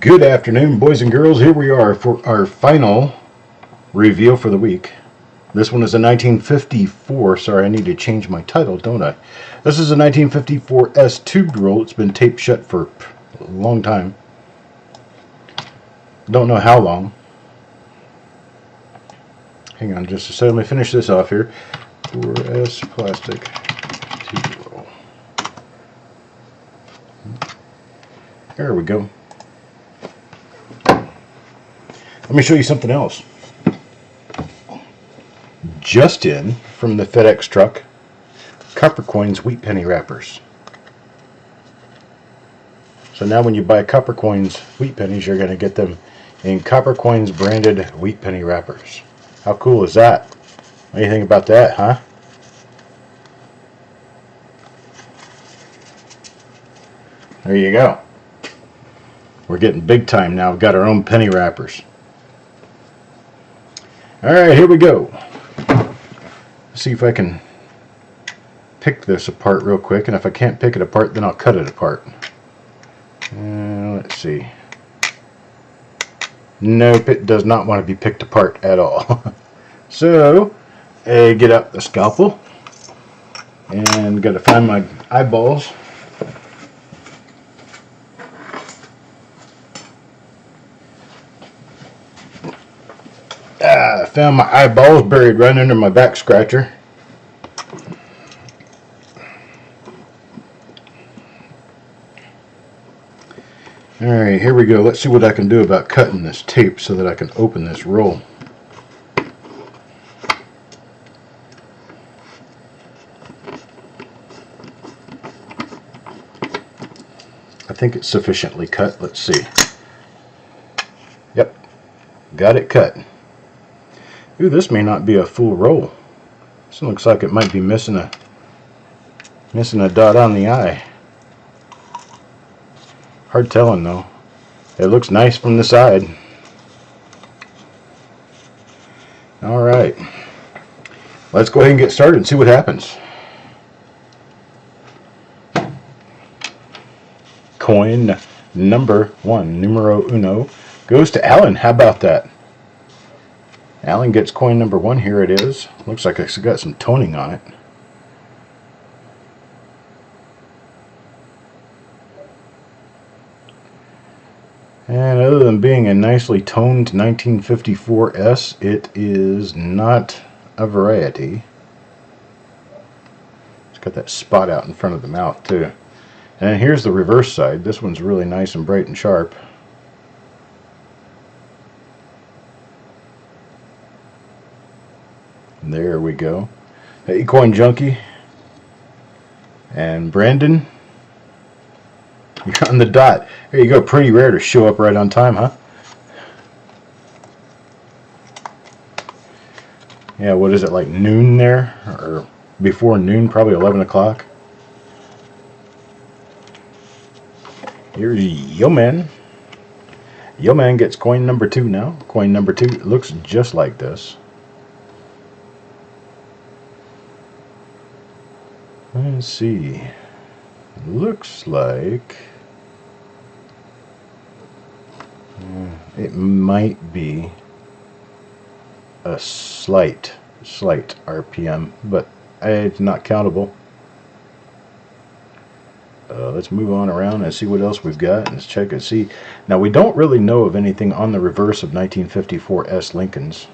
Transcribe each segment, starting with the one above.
Good afternoon, boys and girls. Here we are for our final reveal for the week. This one is a 1954. Sorry, I need to change my title, don't I? This is a 1954 S tube roll. It's been taped shut for a long time. Don't know how long. Hang on just a second. Let me finish this off here. 4S plastic tube roll. There we go. Let me show you something else. Just in from the FedEx truck, Copper Coins wheat penny wrappers. So now when you buy Copper Coins wheat pennies, you're going to get them in Copper Coins branded wheat penny wrappers. How cool is that? What do you think about that, huh? There you go. We're getting big time now. We've got our own penny wrappers. Alright, here we go. Let's see if I can pick this apart real quick, and if I can't pick it apart, then I'll cut it apart. Let's see. Nope, it does not want to be picked apart at all. So, I get out the scalpel, and got to find my eyeballs. I found my eyeballs buried right under my back scratcher. Alright, here we go. Let's see what I can do about cutting this tape so that I can open this roll. I think it's sufficiently cut. Let's see. Yep, got it cut. Ooh, this may not be a full roll. This looks like it might be missing a dot on the eye. Hard telling though. It looks nice from the side. Alright. Let's go ahead and get started and see what happens. Coin number 1, numero uno, goes to Alan. How about that? Alan gets coin number 1. Here it is. Looks like it's got some toning on it. And other than being a nicely toned 1954 S, it is not a variety. It's got that spot out in front of the mouth too. And here's the reverse side. This one's really nice and bright and sharp. There we go. Hey, Coin Junkie and Brandon, you're on the dot. There you go. Pretty rare to show up right on time, huh? Yeah, what is it, like noon there? Or before noon, probably 11 o'clock. Here's Yo Man. Yo Man gets coin number 2 now. Coin number 2 looks just like this. Let's see. Looks like it might be a slight RPM, but it's not countable. Let's move on around and see what else we've got. Let's check and see. Now, we don't really know of anything on the reverse of 1954 S Lincolns,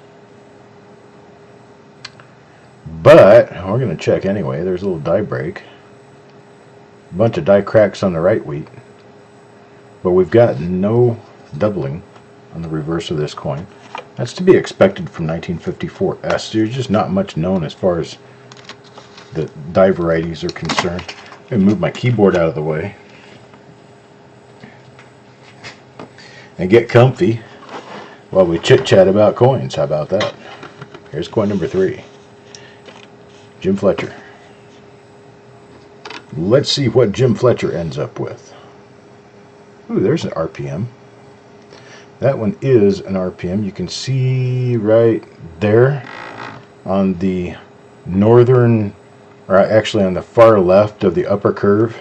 but we're going to check anyway. There's a little die break. A bunch of die cracks on the right wheat. But we've got no doubling on the reverse of this coin. That's to be expected from 1954 S. There's just not much known as far as the die varieties are concerned. I'm going to move my keyboard out of the way and get comfy while we chit-chat about coins. How about that? Here's coin number 3. Jim Fletcher. Let's see what Jim Fletcher ends up with. Ooh, there's an RPM. That one is an RPM. You can see right there on the northern, or actually on the far left of the upper curve.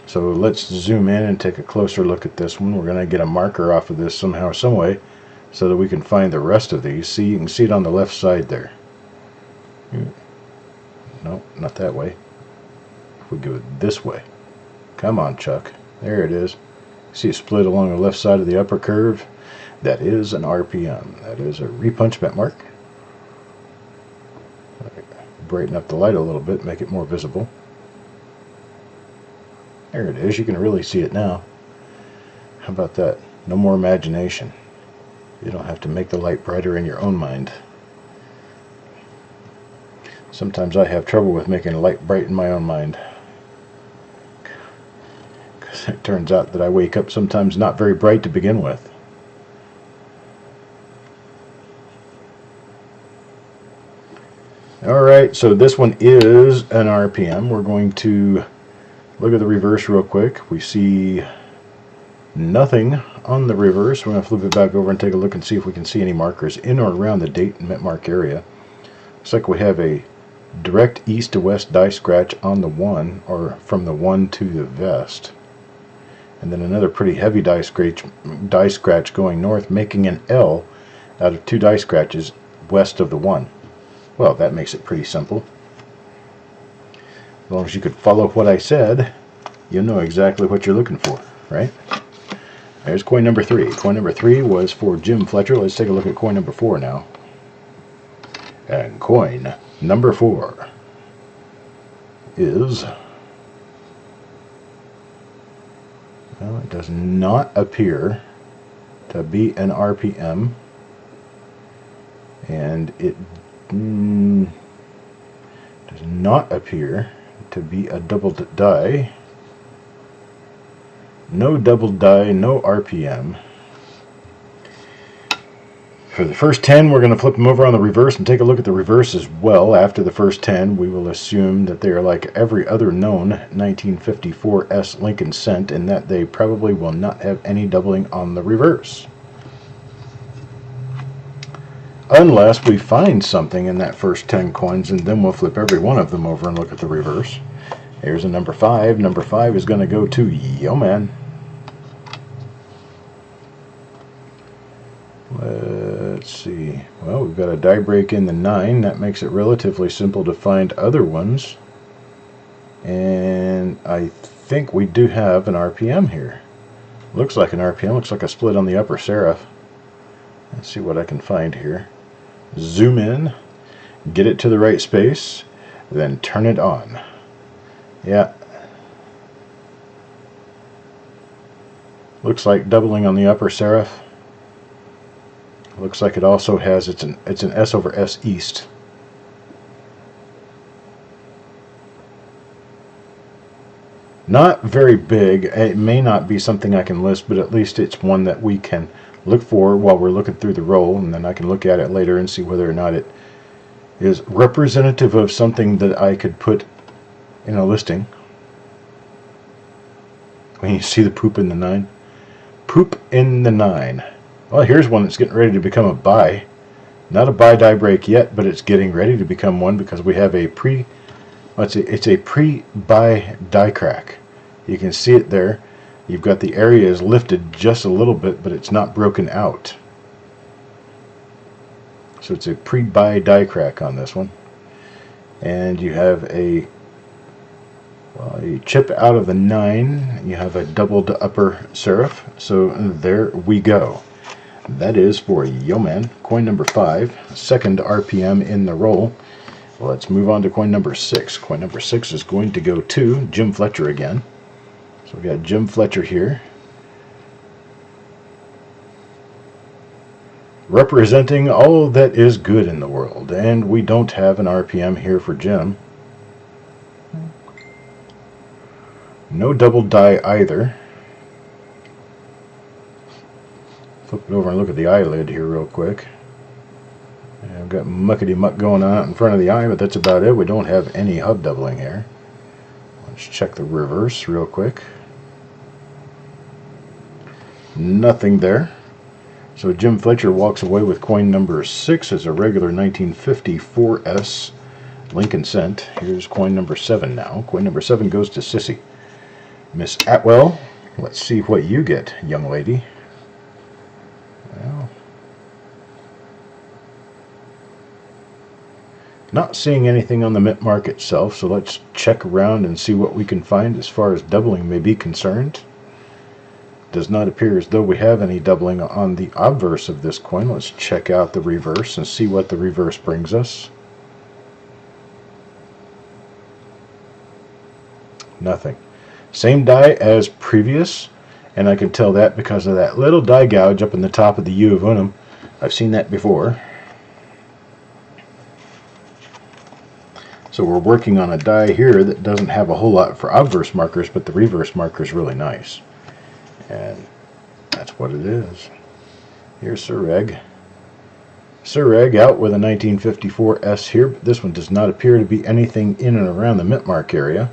So let's zoom in and take a closer look at this one. We're going to get a marker off of this somehow, some way, so that we can find the rest of these. See, you can see it on the left side there. No, not that way. If we go this way. Come on, Chuck. There it is. See it split along the left side of the upper curve? That is an RPM. That is a repunchment mark. Brighten up the light a little bit, make it more visible. There it is. You can really see it now. How about that? No more imagination. You don't have to make the light brighter in your own mind. Sometimes I have trouble with making a light bright in my own mind. Because it turns out that I wake up sometimes not very bright to begin with. Alright, so this one is an RPM. We're going to look at the reverse real quick. We see nothing on the reverse. We're going to flip it back over and take a look and see if we can see any markers in or around the date and mint mark area. Looks like we have a direct east to west die scratch on the 1, or from the 1 to the vest. And then another pretty heavy die scratch going north, making an L out of 2 die scratches west of the 1. Well, that makes it pretty simple. As long as you could follow what I said, you'll know exactly what you're looking for, right? There's coin number 3. Coin number 3 was for Jim Fletcher. Let's take a look at coin number 4 now. And coin number 4 is... well, it does not appear to be an RPM, and it does not appear to be a double die. No double die, no RPM. For the first 10, we're going to flip them over on the reverse and take a look at the reverse as well. After the first 10, we will assume that they are like every other known 1954 S Lincoln cent, and that they probably will not have any doubling on the reverse. Unless we find something in that first 10 coins, and then we'll flip every one of them over and look at the reverse. Here's a number 5. Number 5 is going to go to Yo Man. Let's see. Well, we've got a die break in the 9. That makes it relatively simple to find other ones. And I think we do have an RPM here. Looks like an RPM. Looks like a split on the upper serif. Let's see what I can find here. Zoom in, get it to the right space, then turn it on. Yeah. Looks like doubling on the upper serif. Looks like it also has, it's an S over S east. Not very big. It may not be something I can list, but at least it's one that we can look for while we're looking through the roll, and then I can look at it later and see whether or not it is representative of something that I could put in a listing. When you see the poop in the 9. Poop in the 9. Well, here's one that's getting ready to become a buy. Not a buy die break yet, but it's getting ready to become one because we have a it's a pre-buy die crack. You can see it there. You've got the area is lifted just a little bit, but it's not broken out. So it's a pre-buy die crack on this one. And you have a chip out of the 9. You have a doubled upper serif. So there we go. That is for Yo Man. Coin number 5. Second RPM in the roll. Let's move on to coin number 6. Coin number 6 is going to go to Jim Fletcher again. So we got Jim Fletcher here, representing all that is good in the world, and we don't have an RPM here for Jim. No double die either. Flip it over and look at the eyelid here real quick. And I've got muckety muck going on out in front of the eye, but that's about it. We don't have any hub doubling here. Let's check the reverse real quick. Nothing there. So Jim Fletcher walks away with coin number 6 as a regular 1954 S Lincoln cent. Here's coin number 7 now. Coin number 7 goes to Sissy. Miss Atwell, let's see what you get, young lady. Well, not seeing anything on the mint mark itself, so let's check around and see what we can find as far as doubling may be concerned. Does not appear as though we have any doubling on the obverse of this coin. Let's check out the reverse and see what the reverse brings us. Nothing. Same die as previous, and I can tell that because of that little die gouge up in the top of the U of Unum. I've seen that before. So we're working on a die here that doesn't have a whole lot for obverse markers, but the reverse marker is really nice. And that's what it is. Here's Sir Reg. Sir Reg out with a 1954 S here, but this one does not appear to be anything in and around the mint mark area.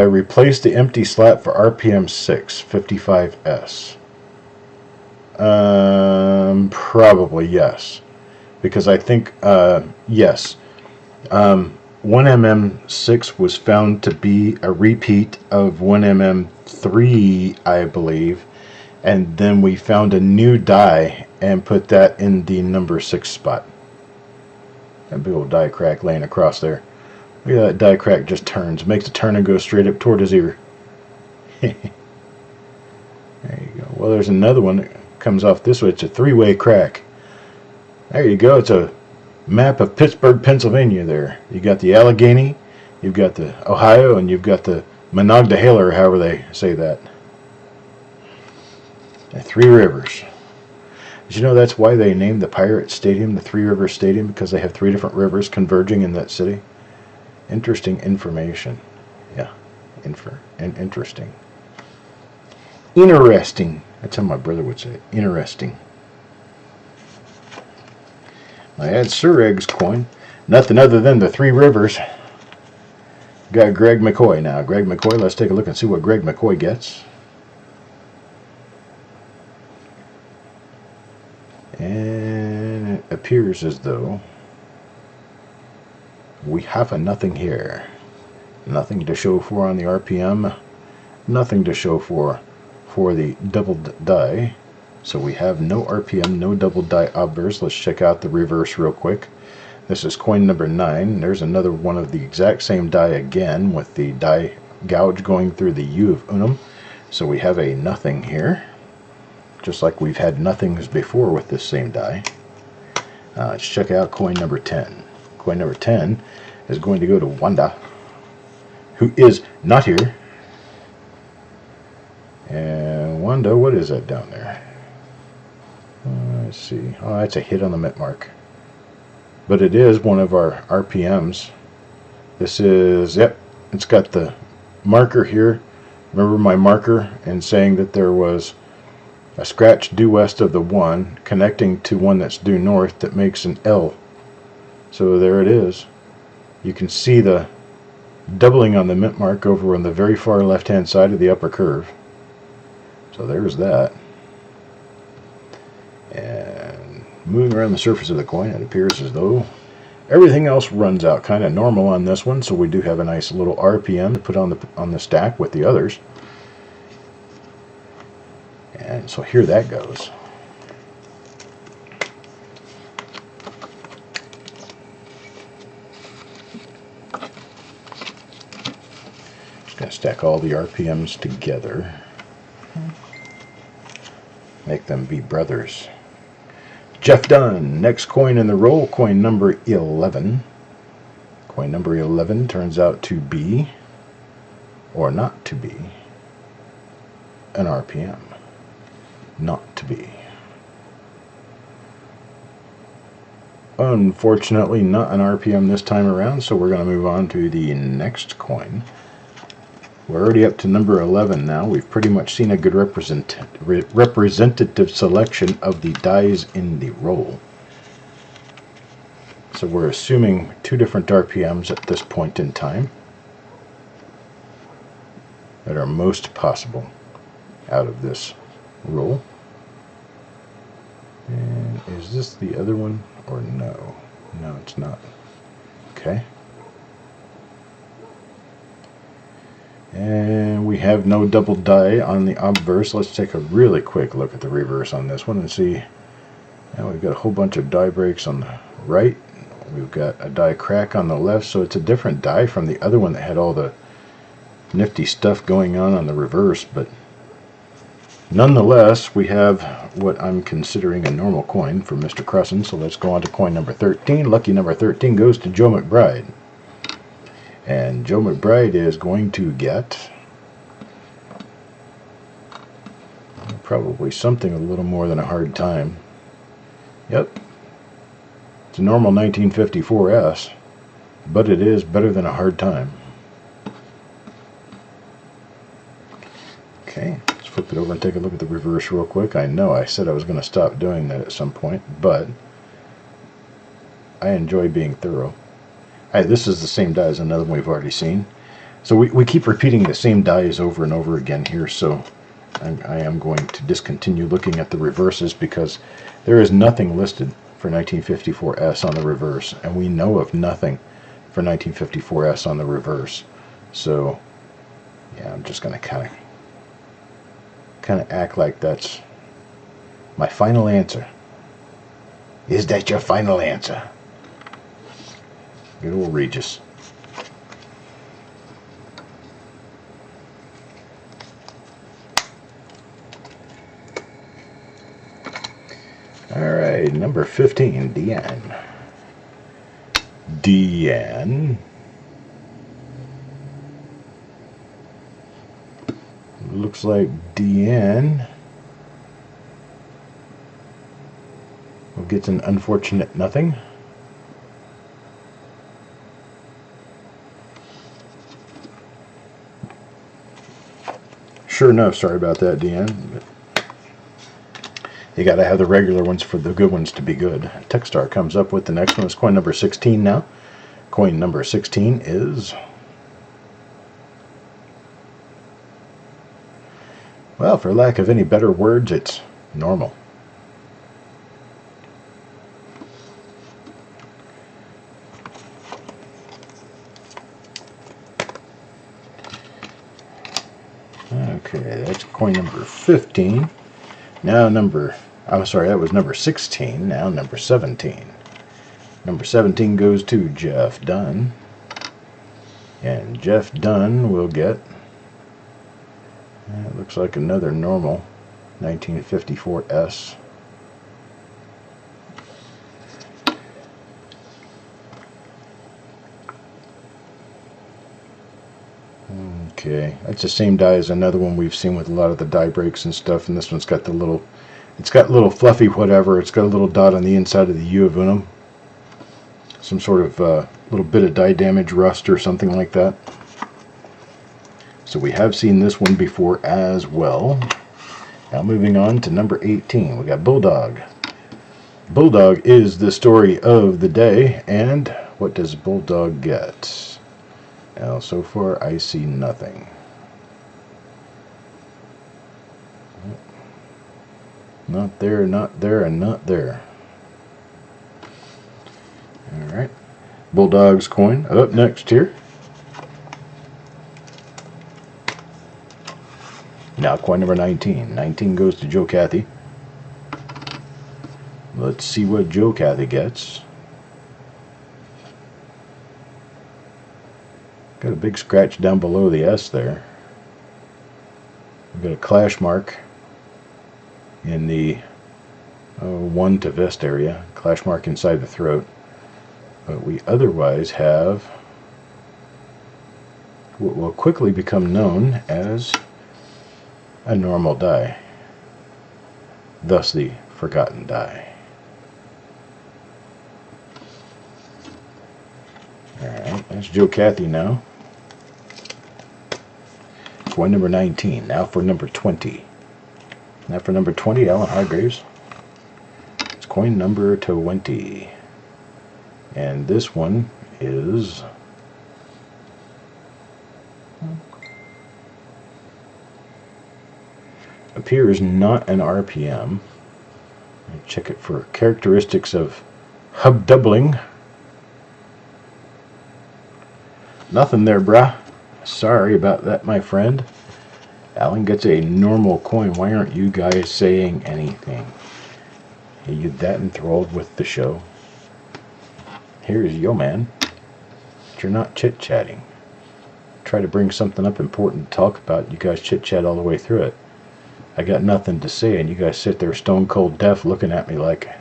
Replace the empty slot for RPM 6, 55S. Probably yes. Because I think, yes. 1mm6 was found to be a repeat of 1mm3, I believe. And then we found a new die and put that in the number 6 spot. That big old die crack laying across there. Look at that die crack just turns. Makes a turn and goes straight up toward his ear. There you go. Well, there's another one that comes off this way. It's a three-way crack. There you go. It's a map of Pittsburgh, Pennsylvania there. You got the Allegheny, you've got the Ohio, and you've got the Monongahela, or however they say that. The Three Rivers. Did you know that's why they named the Pirate Stadium the Three Rivers Stadium? Because they have three different rivers converging in that city? Interesting information. Yeah, interesting. Interesting. That's how my brother would say it. Interesting. I had Sir Reg's coin. Nothing other than the Three Rivers. Got Greg McCoy now. Greg McCoy, let's take a look and see what Greg McCoy gets. And it appears as though we have a nothing here. Nothing to show for on the RPM. Nothing to show for the doubled die. So we have no RPM, no double die obverse. Let's check out the reverse real quick. This is coin number 9. There's another one of the exact same die again with the die gouge going through the U of Unum. So we have a nothing here, just like we've had nothings before with this same die. Let's check out coin number 10. Coin number 10 is going to go to Wanda, who is not here. And Wanda, what is that down there? Let's see. Oh, that's a hit on the mint mark. But it is one of our RPMs. This is, yep, it's got the marker here. Remember my marker and saying that there was a scratch due west of the 1 connecting to one that's due north that makes an L. So there it is. You can see the doubling on the mint mark over on the very far left hand side of the upper curve. So there's that. And moving around the surface of the coin, it appears as though everything else runs out kind of normal on this one. So we do have a nice little RPM to put on the stack with the others. And so here that goes. Just going to stack all the RPMs together. Make them be brothers. Jeff Dunn, next coin in the roll, coin number 11. Coin number 11 turns out to be, or not to be, an RPM. Not to be. Unfortunately, not an RPM this time around, so we're going to move on to the next coin. We're already up to number 11 now. We've pretty much seen a good representative selection of the dies in the roll. So we're assuming two different RPMs at this point in time that are most possible out of this roll. And is this the other one or no? No, it's not. Okay. And we have no double die on the obverse. Let's take a really quick look at the reverse on this one and see. Now we've got a whole bunch of die breaks on the right. We've got a die crack on the left, so it's a different die from the other one that had all the nifty stuff going on the reverse, but nonetheless, we have what I'm considering a normal coin for Mr. Crusson. So let's go on to coin number 13. Lucky number 13 goes to Joe McBride. And Joe McBride is going to get probably something a little more than a hard time. Yep. It's a normal 1954S, but it is better than a hard time. Okay, let's flip it over and take a look at the reverse real quick. I know I said I was going to stop doing that at some point, but I enjoy being thorough. This is the same die as another one we've already seen. So we keep repeating the same dies over and over again here, so I am going to discontinue looking at the reverses because there is nothing listed for 1954S on the reverse, and we know of nothing for 1954S on the reverse. So yeah, I'm just going to kind of act like that's my final answer. Is that your final answer? Good old Regis. Alright, number 15, Deanne. Deanne. Looks like Deanne gets an unfortunate nothing. Sure enough, sorry about that, Deanne. You got to have the regular ones for the good ones to be good. Techstar comes up with the next one. It's coin number 16 now. Coin number 16 is, well, for lack of any better words, it's normal. Okay, that's coin number 15. Now I'm sorry, that was number 16. Now number 17. Number 17 goes to Jeff Dunn. And Jeff Dunn will get, it looks like another normal 1954S. Okay, that's the same die as another one we've seen with a lot of the die breaks and stuff, and this one's got the little, it's got little fluffy whatever, it's got a little dot on the inside of the U of Unum. Some sort of little bit of die damage, rust or something like that. So we have seen this one before as well. Now moving on to number 18, we got Bulldog. Bulldog is the story of the day, and what does Bulldog get? Now, so far, I see nothing. Not there, and not there. Alright. Bulldog's coin up next here. Now, coin number 19. 19 goes to Joe Cathy. Let's see what Joe Cathy gets. Got a big scratch down below the S there. We've got a clash mark in the 1 to vest area, clash mark inside the throat. But we otherwise have what will quickly become known as a normal die, thus the forgotten die. Alright, that's Joe Cathy now. Coin number 19. Now for number 20. Now for number 20, Alan Hargraves. It's coin number 20. And this one is appears not an RPM. Check it for characteristics of hub doubling Nothing there, bruh. Sorry about that, my friend. Alan gets a normal coin. Why aren't you guys saying anything? Are you that enthralled with the show? Here's yo man. But you're not chit-chatting. Try to bring something up important to talk about. You guys chit-chat all the way through it. I got nothing to say, and you guys sit there stone cold deaf looking at me like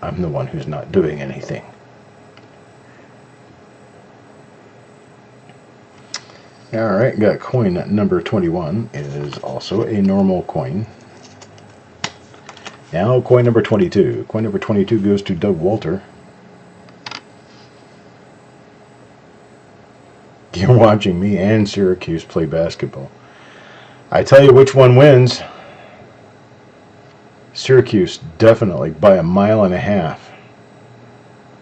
I'm the one who's not doing anything. Alright, got coin number 21 is also a normal coin. Now coin number 22. Coin number 22 goes to Doug Walter. You're watching me and Syracuse play basketball. I tell you which one wins. Syracuse, definitely, by a mile and a half.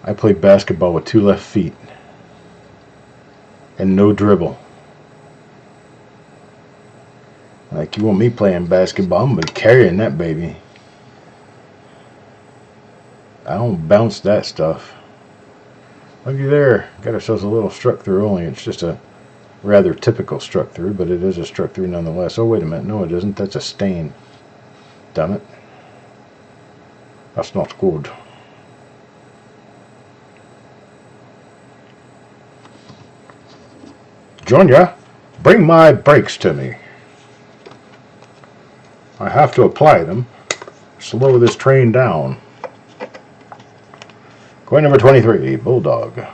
I played basketball with 2 left feet. And no dribble. Like, you want me playing basketball, I'm going to be carrying that baby. I don't bounce that stuff. Looky there. Got ourselves a little struck through only. It's just a rather typical struck through, but it is a struck through nonetheless. Oh, wait a minute. No, it isn't. That's a stain. Damn it. That's not good. Junior, bring my brakes to me. I have to apply them. Slow this train down. Coin number 23, Bulldog.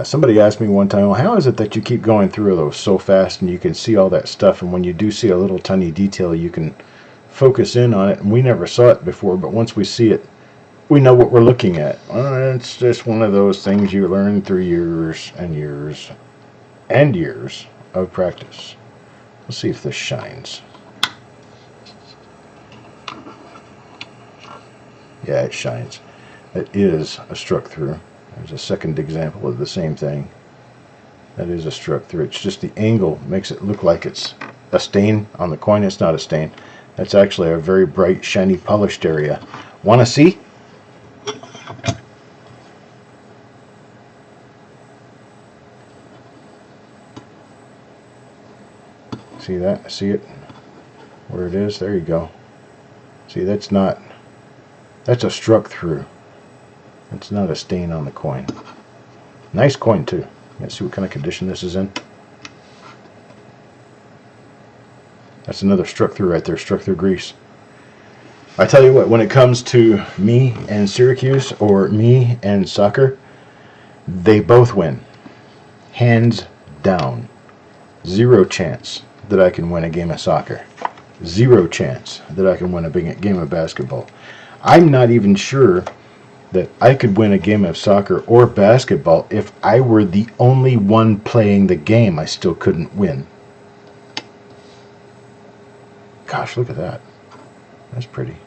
Somebody asked me one time, well, how is it that you keep going through those so fast and you can see all that stuff, and when you do see a little tiny detail you can focus in on it, and we never saw it before, but once we see it we know what we're looking at. It's just one of those things you learn through years and years and years of practice. Let's see if this shines. Yeah, it shines. That is a struck through. There's a second example of the same thing. That is a struck through. It's just the angle makes it look like it's a stain on the coin. It's not a stain. That's actually a very bright, shiny, polished area. Want to see? See that? See it? Where it is? There you go. See, that's a struck through. It's not a stain on the coin. Nice coin too. Let's see what kind of condition this is in. That's another struck through right there, struck through grease. I tell you what, when it comes to me and Syracuse, or me and soccer, they both win. Hands down. Zero chance that I can win a game of soccer. Zero chance that I can win a big game of basketball. I'm not even sure that I could win a game of soccer or basketball if I were the only one playing the game. I still couldn't win. Gosh, look at that. That's pretty.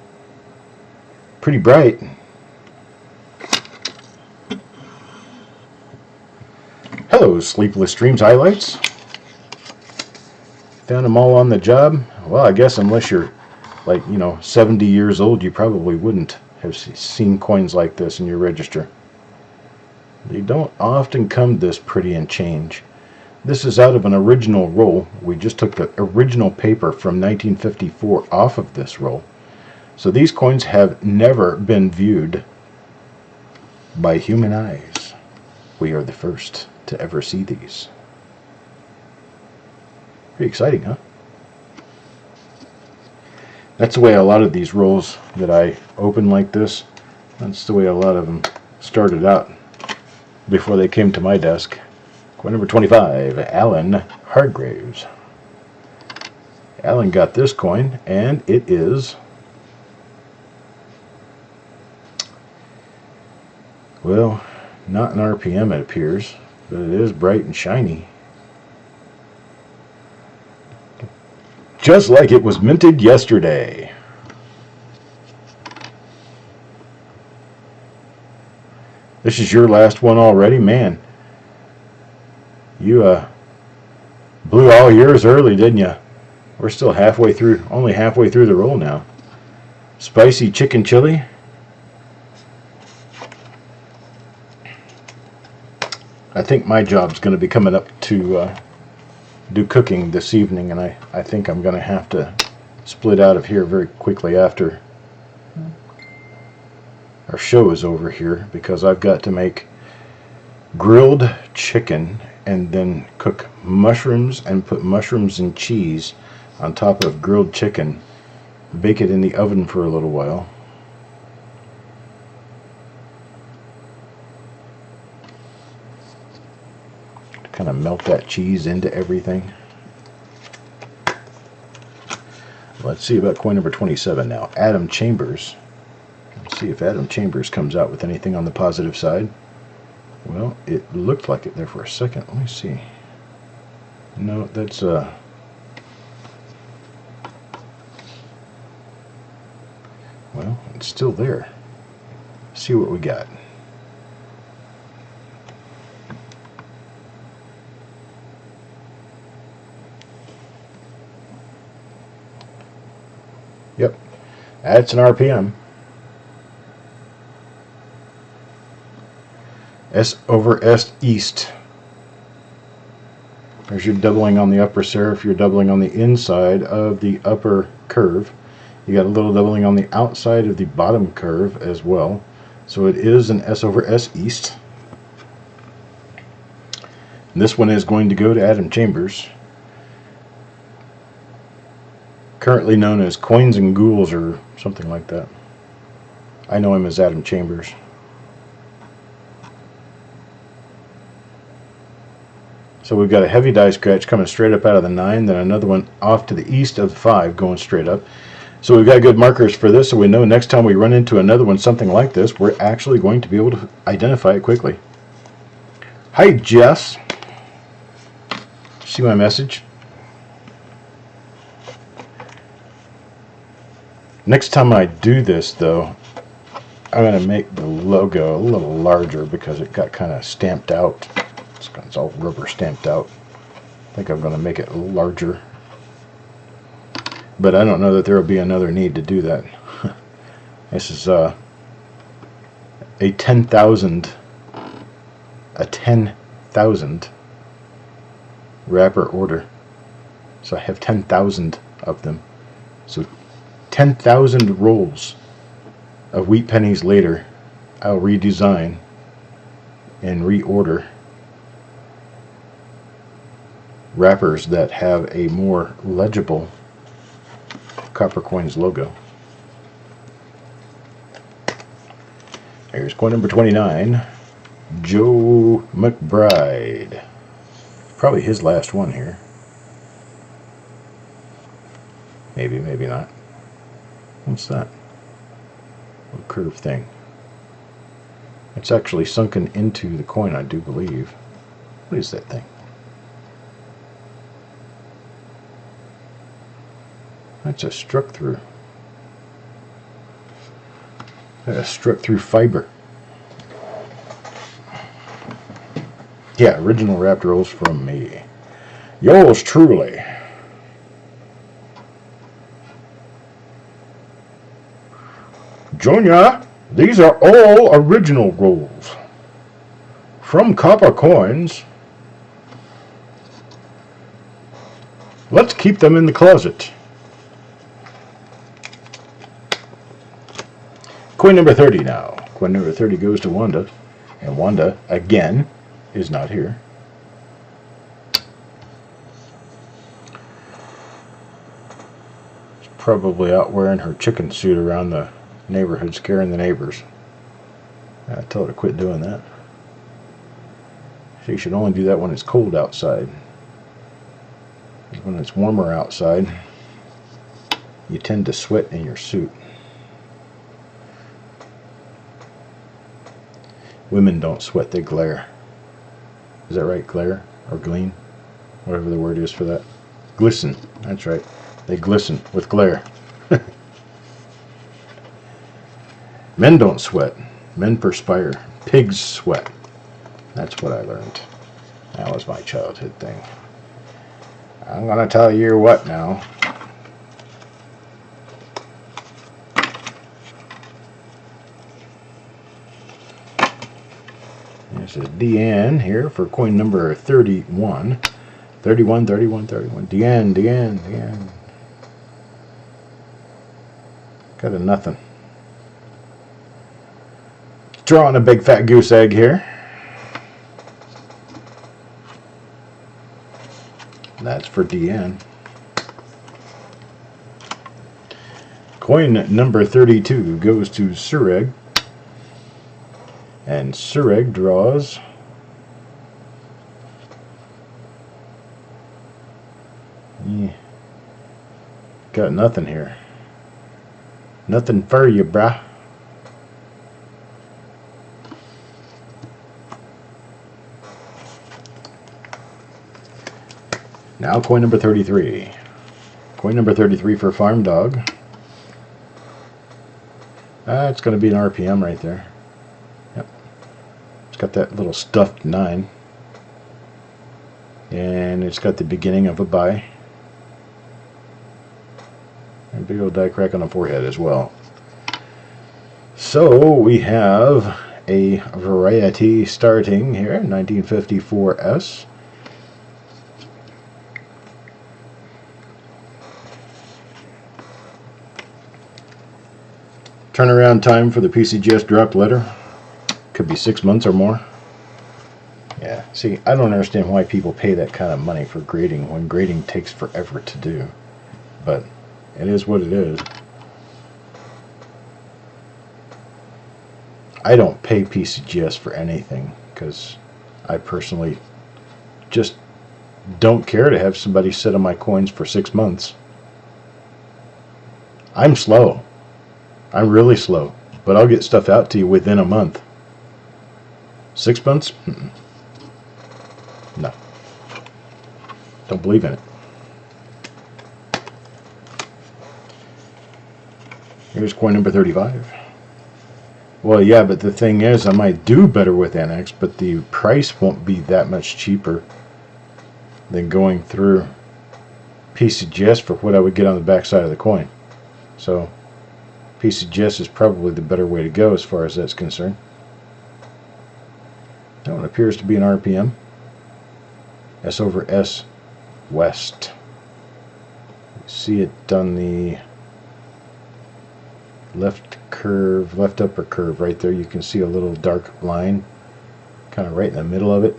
Pretty bright. Hello, Sleepless Dreams highlights. Found them all on the job. Well, I guess unless you're like, 70 years old, you probably wouldn't have seen coins like this in your register. They don't often come this pretty and change. This is out of an original roll. We just took the original paper from 1954 off of this roll. So these coins have never been viewed by human eyes. We are the first to ever see these. Pretty exciting, huh? That's the way a lot of these rolls that I open like this, that's the way a lot of them started out before they came to my desk. Coin number 25, Alan Hargraves. Alan got this coin, and it is, well, not an RPM it appears, but it is bright and shiny. Just like it was minted yesterday. This is your last one already? Man, you blew all yours early, didn't you? We're still halfway through, only halfway through the roll now. Spicy chicken chili. I think my job's going to be coming up to do cooking this evening, and I think I'm going to have to split out of here very quickly after our show is over here, because I've got to make grilled chicken and then cook mushrooms and put mushrooms and cheese on top of grilled chicken, bake it in the oven for a little while. Kind of melt that cheese into everything. Let's see about coin number 27 now. Adam Chambers. Let's see if Adam Chambers comes out with anything on the positive side. Well, it looked like it there for a second. Let me see. No, that's well, it's still there. Let's see what we got. Yep, that's an RPM. S over S east. There's your doubling on the upper serif. You're doubling on the inside of the upper curve. You got a little doubling on the outside of the bottom curve as well. So it is an S over S east. And this one is going to go to Adam Chambers, currently known as Coins and Ghouls or something like that. I know him as Adam Chambers. So we've got a heavy die scratch coming straight up out of the 9, then another one off to the east of the 5 going straight up. So we've got good markers for this, so we know next time we run into another one something like this, we're actually going to be able to identify it quickly. Hi Jess. See my message? Next time I do this though, I'm going to make the logo a little larger because it got kind of stamped out. It's all rubber stamped out. I think I'm going to make it larger. But I don't know that there will be another need to do that. This is a 10,000 wrapper order. So I have 10,000 of them. So 10,000 rolls of wheat pennies later, I'll redesign and reorder wrappers that have a more legible Copper Coins logo. Here's coin number 29, Joe McBride. Probably his last one here. Maybe, maybe not. What's that? Little curved thing. It's actually sunken into the coin, I do believe. What is that thing? That's a struck through. That's a struck through fiber. Yeah, original wrapped rolls from me. Yours truly. Junior, these are all original rolls from Copper Coins. Let's keep them in the closet. Coin number 30 now. Coin number 30 goes to Wanda. And Wanda, again, is not here. She's probably out wearing her chicken suit around the neighborhood, scaring the neighbors. I told her to quit doing that. She should only do that when it's cold outside. Because when it's warmer outside, you tend to sweat in your suit. Women don't sweat, they glare. Is that right? Glare? Or gleam? Whatever the word is for that. Glisten. That's right. They glisten with glare. Men don't sweat. Men perspire. Pigs sweat. That's what I learned. That was my childhood thing. I'm going to tell you what now. This is DN here for coin number 31. 31, 31, 31. DN, DN, DN. Got a nothing. Drawing a big fat goose egg here. That's for DN. Coin number 32 goes to Sureg. And Sureg draws got nothing here. Nothing for you, brah. Now coin number 33. Coin number 33 for Farm Dog. It's going to be an RPM right there. Yep. It's got that little stuffed 9. And it's got the beginning of a buy. And big old die crack on the forehead as well. So we have a variety starting here, 1954S. Turnaround time for the PCGS drop letter could be 6 months or more. Yeah, see, I don't understand why people pay that kind of money for grading when grading takes forever to do. But it is what it is. I don't pay PCGS for anything because I personally just don't care to have somebody sit on my coins for 6 months. I'm slow. I'm really slow, but I'll get stuff out to you within a month. 6 months? No. Don't believe in it. Here's coin number 35. Well, yeah, but the thing is, I might do better with NX, but the price won't be that much cheaper than going through PCGS for what I would get on the back side of the coin. So PCGS is probably the better way to go as far as that's concerned. That one appears to be an RPM. S over S West. See it on the left curve, left upper curve right there. You can see a little dark line kind of right in the middle of it.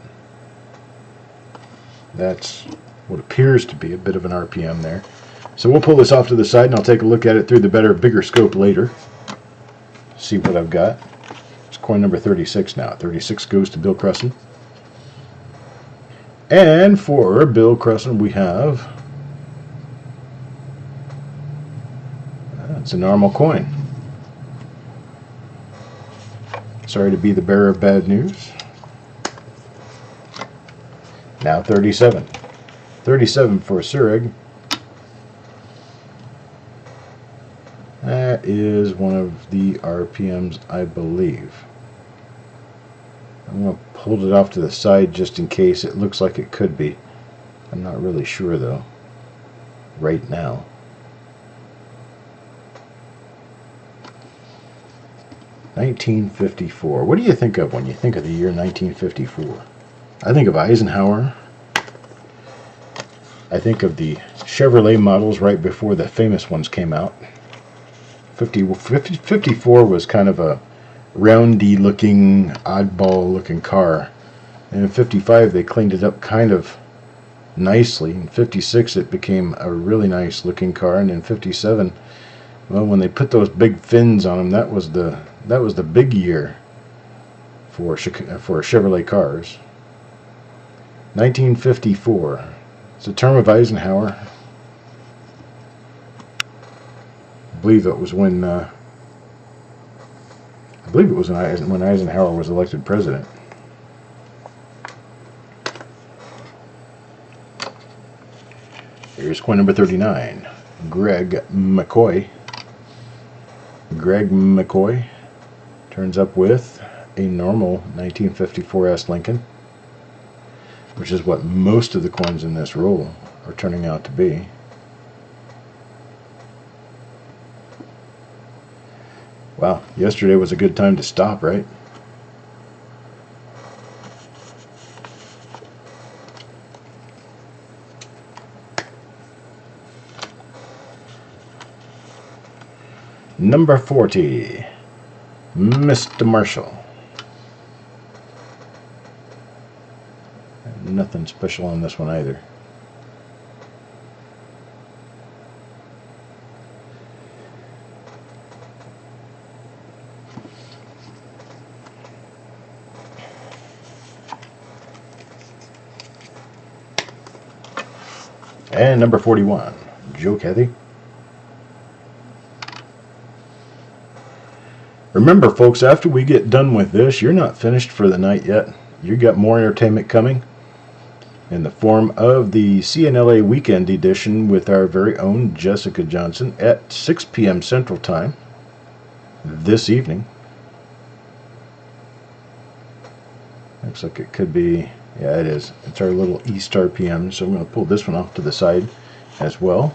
That's what appears to be a bit of an RPM there. So we'll pull this off to the side and I'll take a look at it through the bigger scope later. See what I've got. It's coin number 36 now. 36 goes to Bill Cresson. And for Bill Cresson we have, it's a normal coin. Sorry to be the bearer of bad news. Now 37. 37 for Sureg. That is one of the RPMs, I believe. I'm going to hold it off to the side just in case. It looks like it could be. I'm not really sure though, right now. (1954). What do you think of when you think of the year 1954? I think of Eisenhower. I think of the Chevrolet models right before the famous ones came out. 54 was kind of a roundy looking, oddball looking car. And in 55 they cleaned it up kind of nicely. In 56 it became a really nice looking car, and in 57, well, when they put those big fins on them, that was the big year for Chevrolet cars. 1954. It's a term of Eisenhower. I believe it was when when Eisenhower was elected president. Here's coin number 39. Greg McCoy. Greg McCoy turns up with a normal 1954S Lincoln, which is what most of the coins in this roll are turning out to be. Wow, yesterday was a good time to stop, right? Number 40, Mr. Marshall. Nothing special on this one either. And number 41, Joe Cathy. Remember, folks, after we get done with this, you're not finished for the night yet. You got more entertainment coming in the form of the CNLA Weekend Edition with our very own Jessica Johnson at 6 p.m. Central Time this evening. Looks like it could be, yeah, it is. It's our little East RPM, so I'm going to pull this one off to the side as well.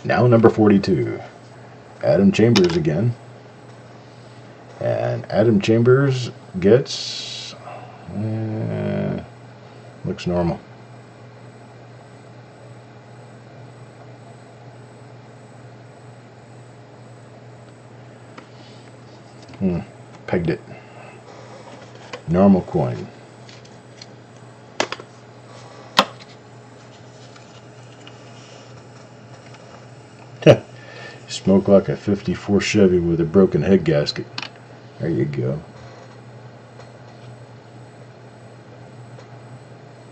Now number 42, Adam Chambers again. And Adam Chambers gets, looks normal. Pegged it. Normal coin. Smoke like a 54 Chevy with a broken head gasket. There you go.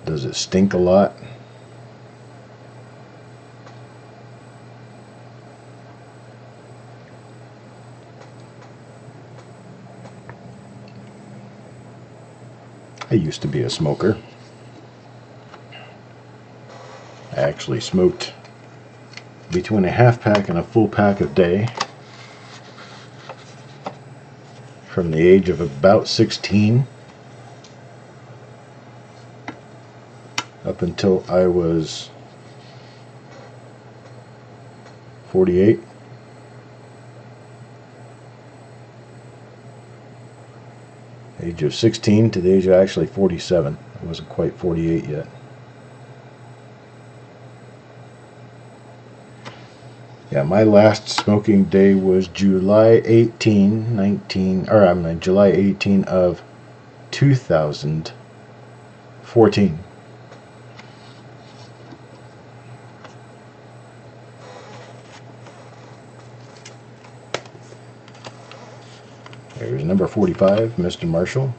Does it stink a lot? I used to be a smoker. I actually smoked between a half pack and a full pack a day from the age of about 16 up until I was 48. Age of 16 to the age of actually 47. I wasn't quite 48 yet. Yeah, my last smoking day was July 18 of 2014. There's number 45, Mr. Marshall.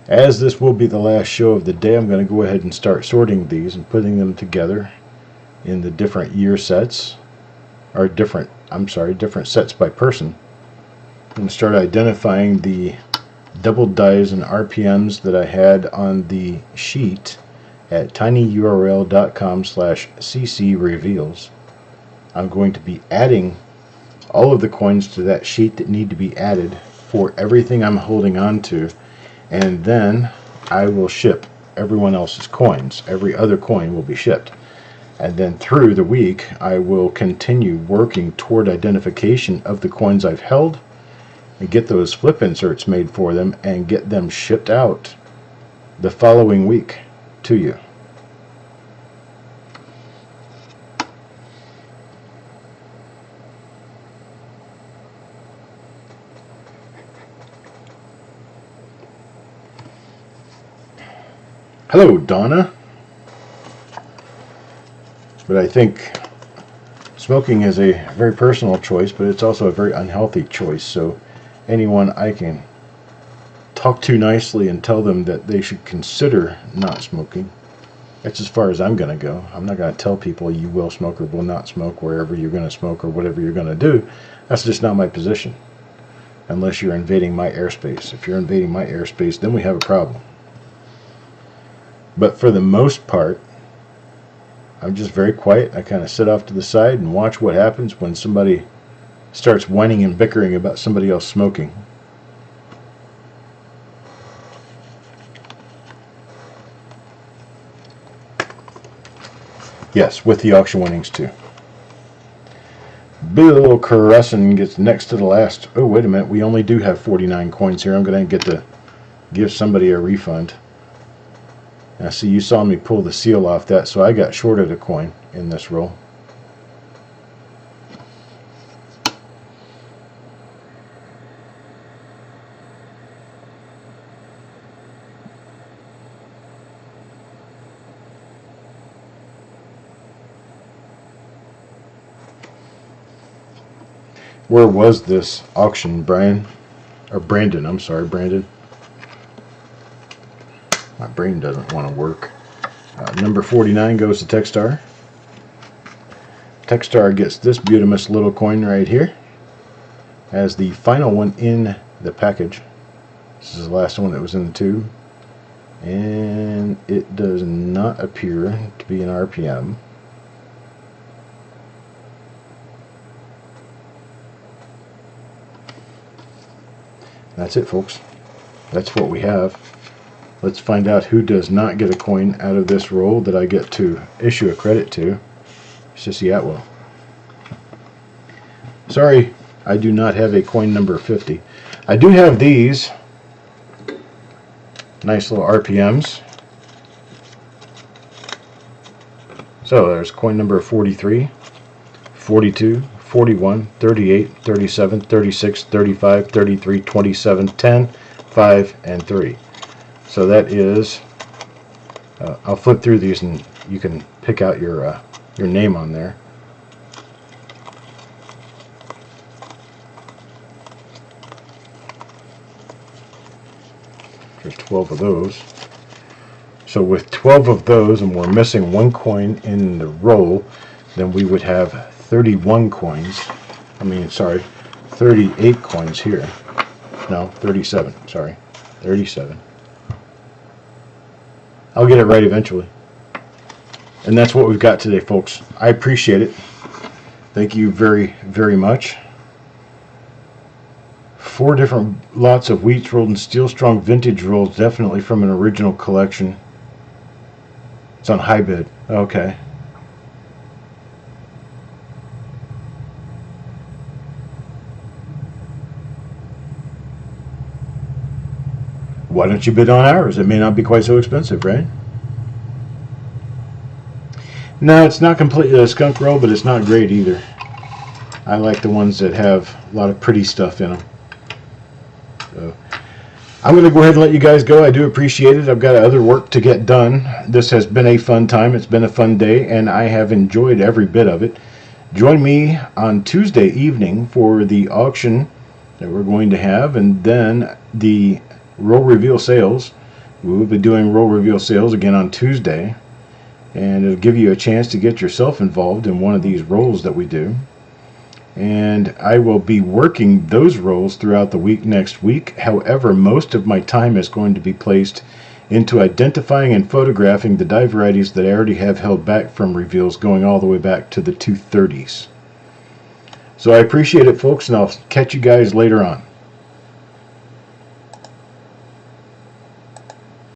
As this will be the last show of the day, I'm going to go ahead and start sorting these and putting them together in the different year sets, or different sets by person. I'm going to start identifying the double dies and RPMs that I had on the sheet at tinyurl.com/ccreveals. I'm going to be adding all of the coins to that sheet that need to be added for everything I'm holding on to. And then I will ship everyone else's coins. Every other coin will be shipped. And then through the week, I will continue working toward identification of the coins I've held and get those flip inserts made for them and get them shipped out the following week to you. Hello, Donna. But I think smoking is a very personal choice, but it's also a very unhealthy choice. So anyone I can talk to nicely and tell them that they should consider not smoking, that's as far as I'm going to go. I'm not going to tell people you will smoke or will not smoke wherever you're going to smoke or whatever you're going to do. That's just not my position. Unless you're invading my airspace. If you're invading my airspace, then we have a problem. But for the most part, I'm just very quiet. I kind of sit off to the side and watch what happens when somebody starts whining and bickering about somebody else smoking. Yes, with the auction winnings too. Bill Carusson gets next to the last. Oh, wait a minute. We only do have 49 coins here. I'm going to get to give somebody a refund. Now see, you saw me pull the seal off that, so I got shorted a coin in this roll. Where was this auction, Brian? Or Brandon, I'm sorry, Brandon. My brain doesn't want to work. Number 49 goes to Techstar. Techstar gets this beautiful little coin right here as the final one in the package. This is the last one that was in the tube. And it does not appear to be an RPM. That's it, folks. That's what we have. Let's find out who does not get a coin out of this roll that I get to issue a credit to. Sissy Atwell. Sorry, I do not have a coin number 50. I do have these nice little RPMs. So there's coin number 43, 42, 41, 38, 37, 36, 35, 33, 27, 10, 5, and 3. So that is, I'll flip through these and you can pick out your name on there. There's 12 of those. So with 12 of those, and we're missing one coin in the roll, then we would have 31 coins. I mean, sorry, 38 coins here. No, 37. Sorry, 37. I'll get it right eventually. And that's what we've got today, folks. I appreciate it. Thank you very, very much. 4 different lots of Wheats rolled in steel strong vintage rolls, definitely from an original collection. It's on high bid. Okay. Why don't you bid on ours? It may not be quite so expensive, right? No, it's not completely a skunk roll, but it's not great either. I like the ones that have a lot of pretty stuff in them. So I'm going to go ahead and let you guys go. I do appreciate it. I've got other work to get done. This has been a fun time. It's been a fun day, and I have enjoyed every bit of it. Join me on Tuesday evening for the auction that we're going to have, and then the roll reveal sales. We will be doing roll reveal sales again on Tuesday, and it'll give you a chance to get yourself involved in one of these rolls that we do. And I will be working those rolls throughout the week next week. However, most of my time is going to be placed into identifying and photographing the die varieties that I already have held back from reveals, going all the way back to the 230s. So I appreciate it, folks, and I'll catch you guys later on.